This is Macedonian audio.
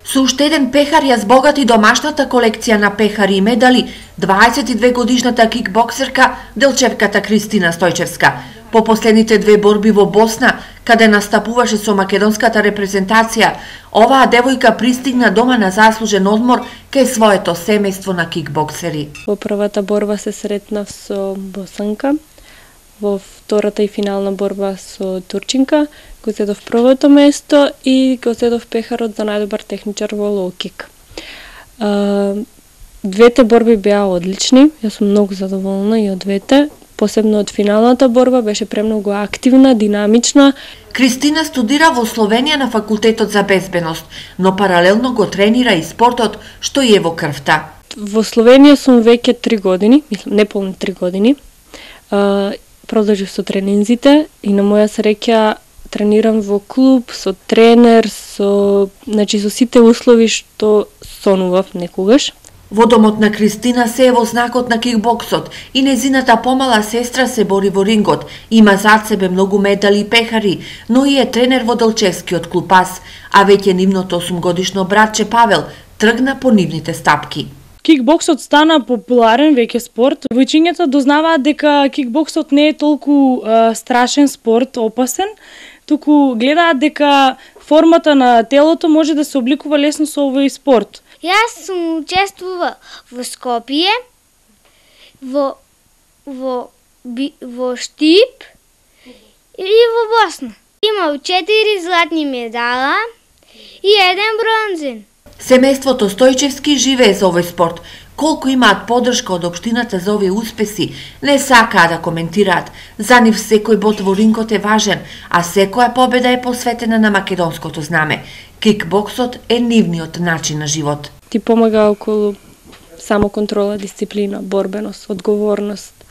Со уште еден пехар ја збогати домашната колекција на пехари и медали 22 годишната кикбоксерка делчевката Кристина Стојчевска. По последните две борби во Босна, каде настапуваше со македонската репрезентација, оваа девојка пристигна дома на заслужен одмор кај своето семејство на кикбоксери. Во првата борба се сретнав со босанка, во втората и финална борба со турчинка, го зедов првото место и го зедов пехарот за најдобар техничар во лоу-кик. Двете борби беа одлични, јас сум многу задоволна и од двете. Посебно од финалната борба беше премногу активна, динамична. Кристина студира во Словенија на факултетот за безбедност, но паралелно го тренира и спортот што е во крвта. Во Словенија сум веќе 3 години, мислам неполни 3 години. Продолжив со тренинзите и на моја среќа тренирам во клуб, со тренер, со сите услови што сонував некогаш. Во домот на Кристина се е во знакот на кикбоксот и незината помала сестра се бори во рингот. Има зад себе многу медали и пехари, но и е тренер во Делчевскиот клуб АС, а веќе нивното 8-годишно братче Павел тргна по нивните стапки. Кикбоксот стана популарен веќе спорт. Војчињата дознаваат дека кикбоксот не е толку страшен спорт, опасен, туку гледаат дека формата на телото може да се обликува лесно со овој спорт. Јас сум учествувала во Скопје, во Штип и во Босна. Имав 4 златни медала и 1 бронзен. Семејството Стојчевски живее за овој спорт. Колку имаат подршка од општината за овие успеси, не сакаа да коментираат. За нив секој бод во рингот е важен, а секоја победа е посветена на македонското знаме. Кикбоксот е нивниот начин на живот. Ти помага околу самоконтрола, дисциплина, борбеност, одговорност.